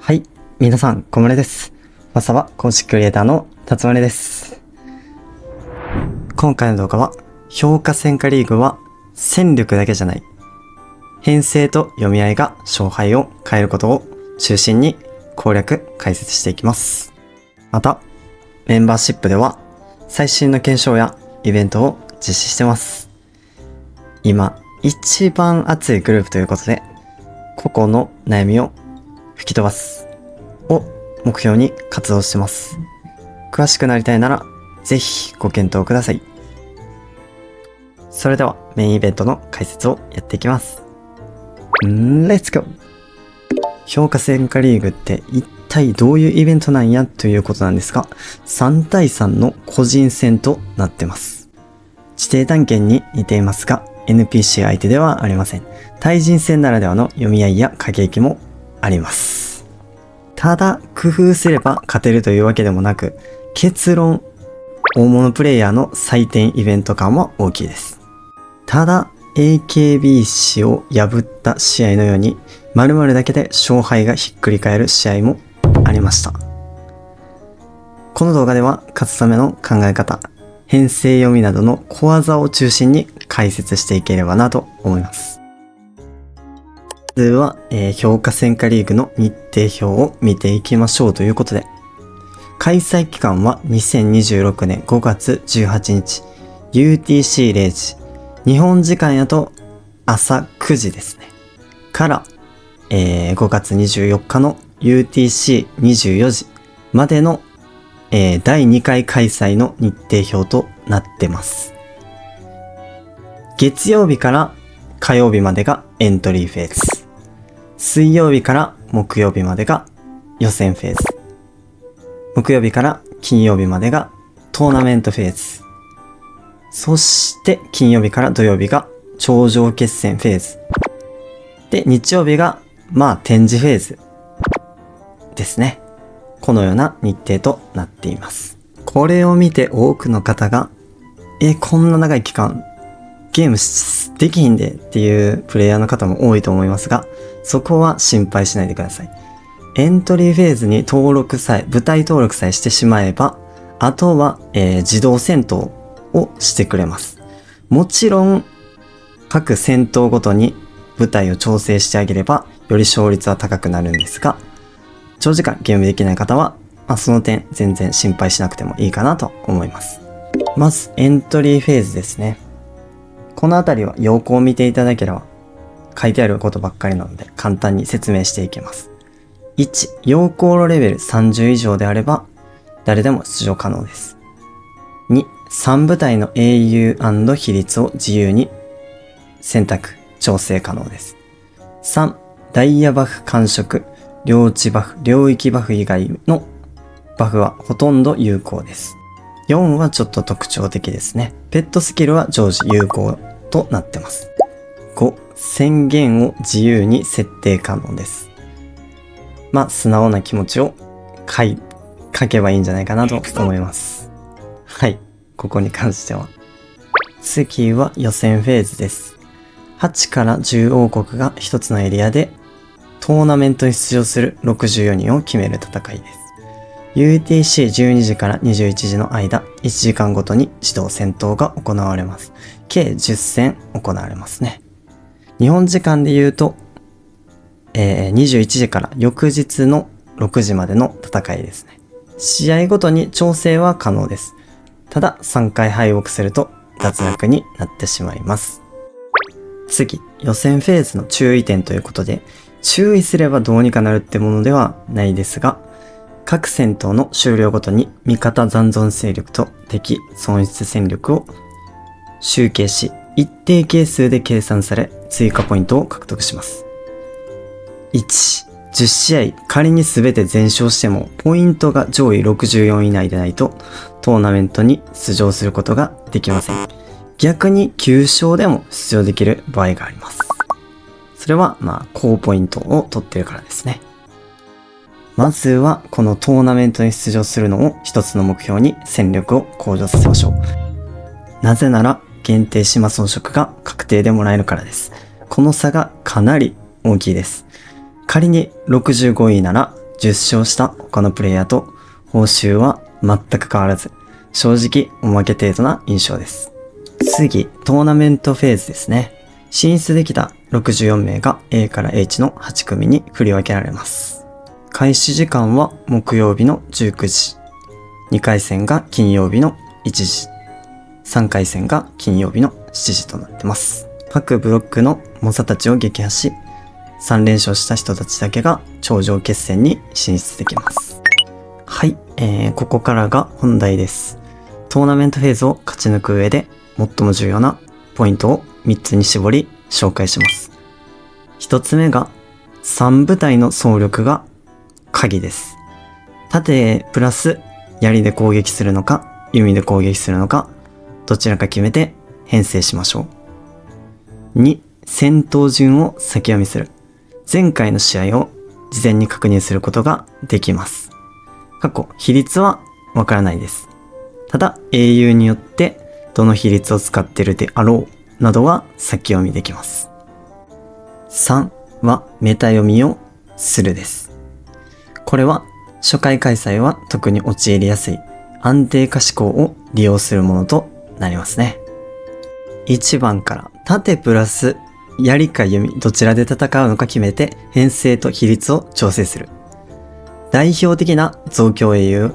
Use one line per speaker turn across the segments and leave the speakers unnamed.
はい、皆さん、こむれです。わさば公式クリエイターのたつまれです。今回の動画は、評価戦果リーグは戦力だけじゃない。編成と読み合いが勝敗を変えることを中心に攻略解説していきます。また、メンバーシップでは最新の検証やイベントを実施してます。今、一番熱いグループということで、個々の悩みを吹き飛ばすを目標に活動してます。詳しくなりたいならぜひご検討ください。それではメインイベントの解説をやっていきます。レッツゴー。評価戦果リーグって一体どういうイベントなんやということなんですが、3対3の個人戦となってます。地底探検に似ていますが NPC 相手ではありません。対人戦ならではの読み合いや駆け引きもあります。ただ工夫すれば勝てるというわけでもなく、結論大物プレイヤーの採点イベント感は大きいです。ただ AKB 氏を破った試合のように〇〇だけで勝敗がひっくり返る試合もありました。この動画では勝つための考え方、編成読みなどの小技を中心に解説していければなと思います。まずは、評価戦果リーグの日程表を見ていきましょうということで、開催期間は2026年5月18日 UTC0 時、日本時間やと朝9時ですねから、5月24日の UTC24 時までの、第2回開催の日程表となってます。月曜日から火曜日までがエントリーフェーズ、水曜日から木曜日までが予選フェーズ、木曜日から金曜日までがトーナメントフェーズ、そして金曜日から土曜日が頂上決戦フェーズで、日曜日が展示フェーズですね。このような日程となっています。これを見て多くの方がこんな長い期間ゲームできひんでっていうプレイヤーの方も多いと思いますが、そこは心配しないでください。エントリーフェーズに部隊登録さえしてしまえば、あとは、自動戦闘をしてくれます。もちろん各戦闘ごとに部隊を調整してあげればより勝率は高くなるんですが、長時間ゲームできない方は、その点全然心配しなくてもいいかなと思います。まずエントリーフェーズですね。このあたりは要項を見ていただければ書いてあることばっかりなので簡単に説明していきます。1、要項のレベル30以上であれば誰でも出場可能です。2、3部隊の英雄&比率を自由に選択・調整可能です。3、ダイヤバフ感触、領地バフ、領域バフ以外のバフはほとんど有効です。4はちょっと特徴的ですね。ペットスキルは常時有効となってます。5、宣言を自由に設定可能です。素直な気持ちを書けばいいんじゃないかなと思います。はい、ここに関しては。次は予選フェーズです。8から10王国が1つのエリアでトーナメントに出場する64人を決める戦いです。UTC12 時から21時の間、1時間ごとに自動戦闘が行われます。計10戦行われますね。日本時間で言うと、21時から翌日の6時までの戦いですね。試合ごとに調整は可能です。ただ3回敗北すると脱落になってしまいます。次、予選フェーズの注意点ということで、注意すればどうにかなるってものではないですが、各戦闘の終了ごとに味方残存勢力と敵損失戦力を集計し、一定係数で計算され追加ポイントを獲得します。1、10試合仮に全て全勝してもポイントが上位64以内でないとトーナメントに出場することができません。逆に9勝でも出場できる場合があります。それは高ポイントを取ってるからですね。まずはこのトーナメントに出場するのを一つの目標に戦力を向上させましょう。なぜなら限定島装飾が確定でもらえるからです。この差がかなり大きいです。仮に65位なら10勝した他のプレイヤーと報酬は全く変わらず、正直おまけ程度な印象です。次、トーナメントフェーズですね。進出できた64名が A から H の8組に振り分けられます。開始時間は木曜日の19時、2回戦が金曜日の1時、3回戦が金曜日の7時となってます。各ブロックの猛者たちを撃破し、3連勝した人たちだけが頂上決戦に進出できます。はい、ここからが本題です。トーナメントフェーズを勝ち抜く上で最も重要なポイントを3つに絞り紹介します。1つ目が3部隊の総力が鍵です。盾プラス槍で攻撃するのか弓で攻撃するのかどちらか決めて編成しましょう。2、戦闘順を先読みする。前回の試合を事前に確認することができます。比率はわからないです。ただ英雄によってどの比率を使っているであろうなどは先読みできます。3はメタ読みをするです。これは初回開催は特に陥りやすい安定化思考を利用するものとなりますね。1番から盾プラス槍か弓どちらで戦うのか決めて編成と比率を調整する。代表的な増強英雄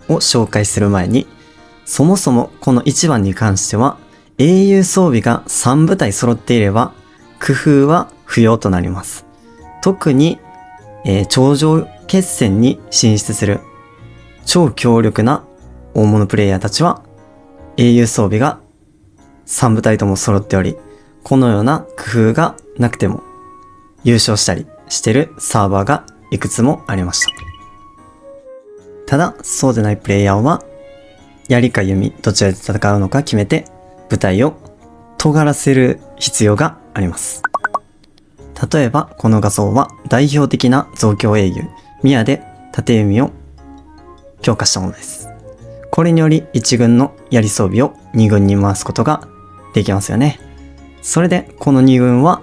を紹介する前に、そもそもこの1番に関しては英雄装備が3部隊揃っていれば工夫は不要となります。特に、頂上決戦に進出する超強力な大物プレイヤーたちは英雄装備が3部隊とも揃っており、このような工夫がなくても優勝したりしてるサーバーがいくつもありました。ただそうでないプレイヤーは槍か弓どちらで戦うのか決めて部隊を尖らせる必要があります。例えばこの画像は代表的な増強英雄ミヤで盾弓を強化したものです。これにより1軍の槍装備を2軍に回すことができますよね。それでこの2軍は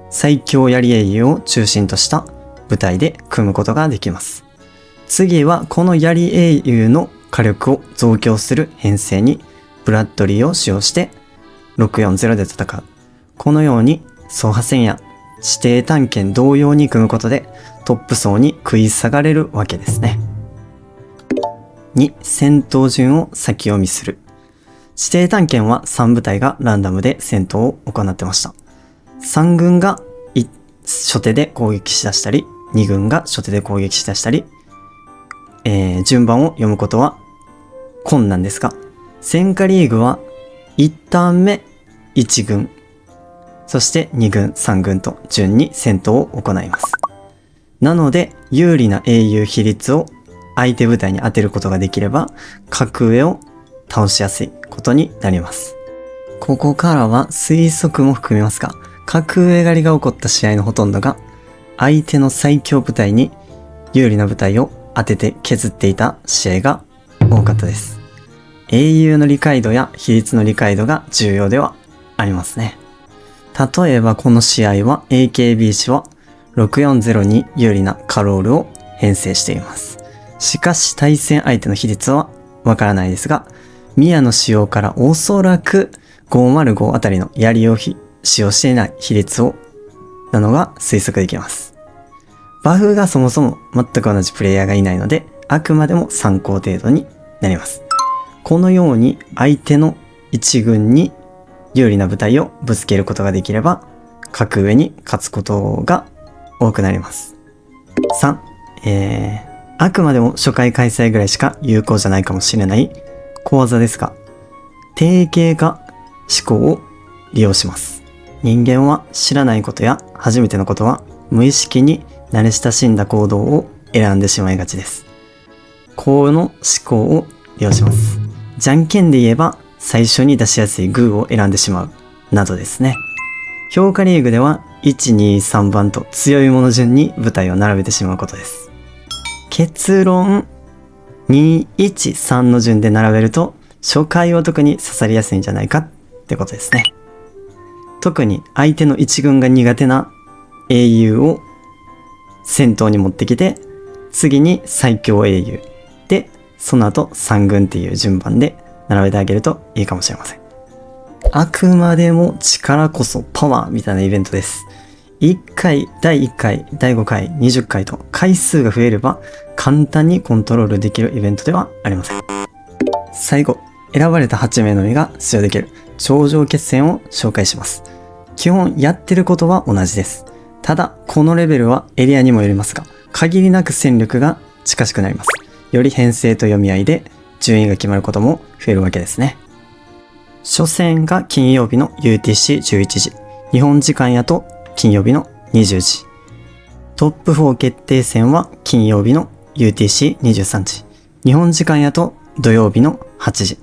最強槍英雄を中心とした部隊で組むことができます。次はこの槍英雄の火力を増強する編成にブラッドリーを使用して640で戦う。このように走破戦や指定探検同様に組むことでトップ層に食い下がれるわけですね。2、戦闘順を先読みする。指定探検は3部隊がランダムで戦闘を行ってました。3軍が初手で攻撃しだしたり、2軍が初手で攻撃しだしたり、順番を読むことは困難ですが、戦火リーグは1ターン目1軍、そして2軍、3軍と順に戦闘を行います。なので、有利な英雄比率を相手部隊に当てることができれば、格上を倒しやすいことになります。ここからは推測も含めますが、格上狩りが起こった試合のほとんどが、相手の最強部隊に有利な部隊を当てて削っていた試合が多かったです。英雄の理解度や比率の理解度が重要ではありますね。例えばこの試合は AKB 氏は640に有利なカロールを編成しています。しかし対戦相手の比率はわからないですが、ミヤの使用からおそらく505あたりの槍を使用していない比率をなのが推測できます。バフがそもそも全く同じプレイヤーがいないので、あくまでも参考程度になります。このように相手の一軍に有利な部隊をぶつけることができれば、格上に勝つことが多くなります。3、あくまでも初回開催ぐらいしか有効じゃないかもしれない小技ですが、定型化思考を利用します。人間は知らないことや初めてのことは無意識に慣れ親しんだ行動を選んでしまいがちです。この思考を利用します。じゃんけんで言えば最初に出しやすいグーを選んでしまうなどですね。評価リーグでは1、2、3番と強いもの順に部隊を並べてしまうことです。結論、2、1、3の順で並べると初回は特に刺さりやすいんじゃないかってことですね。特に相手の一軍が苦手な英雄を先頭に持ってきて、次に最強英雄。で、その後三軍っていう順番で並べてあげるといいかもしれません。あくまでも力こそパワーみたいなイベントです。1回、第1回、第5回、20回と回数が増えれば簡単にコントロールできるイベントではありません。最後、選ばれた8名のみが出場できる頂上決戦を紹介します。基本やってることは同じです。ただ、このレベルはエリアにもよりますが、限りなく戦力が近しくなります。より編成と読み合いで順位が決まることも増えるわけですね。初戦が金曜日の UTC11 時。日本時間やと金曜日の20時。トップ4決定戦は金曜日の UTC23 時。日本時間やと土曜日の8時。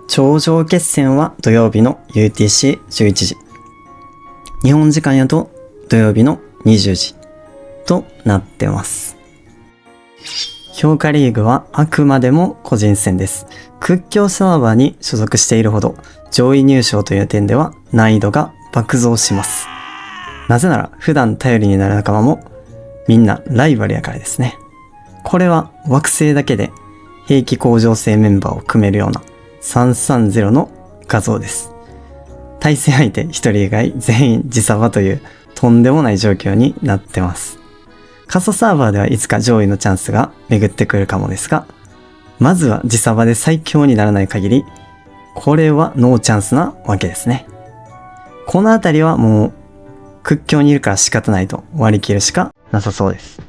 頂上決戦は土曜日の UTC11 時。日本時間やと土曜日の20時となってます。評価リーグはあくまでも個人戦です。屈強サーバーに所属しているほど上位入賞という点では難易度が爆増します。なぜなら普段頼りになる仲間もみんなライバルやからですね。これは惑星だけで兵器向上性メンバーを組めるような330の画像です。対戦相手1人以外全員自サバというとんでもない状況になってます。仮想サーバーではいつか上位のチャンスが巡ってくるかもですが、まずは自サバで最強にならない限り、これはノーチャンスなわけですね。このあたりはもう屈強にいるから仕方ないと割り切るしかなさそうです。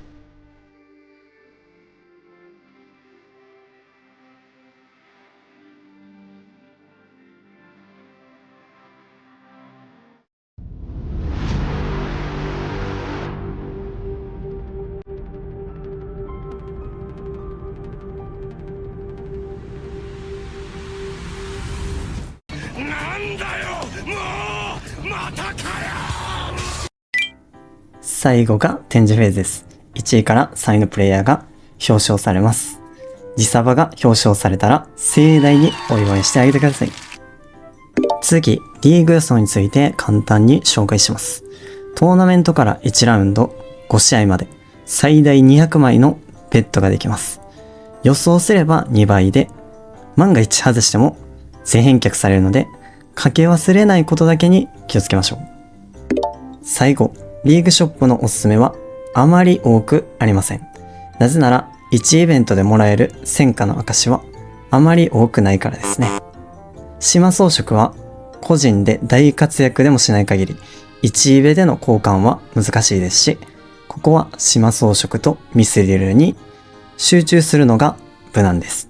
なんだよ、もうまたかよ。
最後が展示フェーズです。1位から3位のプレイヤーが表彰されます。自サバが表彰されたら盛大にお祝いしてあげてください。次、リーグ予想について簡単に紹介します。トーナメントから1ラウンド5試合まで最大200枚のベットができます。予想すれば2倍で、万が一外しても全返却されるので、かけ忘れないことだけに気をつけましょう。最後、リーグショップのおすすめはあまり多くありません。なぜなら、1イベントでもらえる戦果の証はあまり多くないからですね。島装飾は個人で大活躍でもしない限り、1イベでの交換は難しいですし、ここは島装飾とミスリルに集中するのが無難です。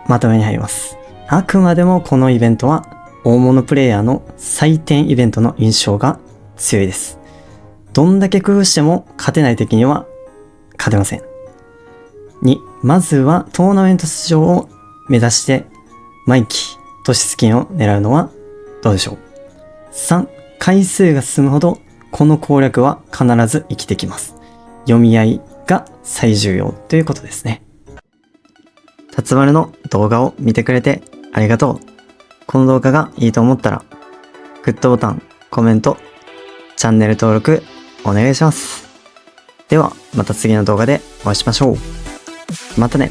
まとめに入ります。あくまでもこのイベントは大物プレイヤーの採点イベントの印象が強いです。どんだけ工夫しても勝てない敵には勝てません。2、まずはトーナメント出場を目指して毎期都市スキンを狙うのはどうでしょう。3、回数が進むほどこの攻略は必ず生きてきます。読み合いが最重要ということですね。たつまるの動画を見てくれてありがとう。この動画がいいと思ったらグッドボタン、コメント、チャンネル登録お願いします。ではまた次の動画でお会いしましょう。またね。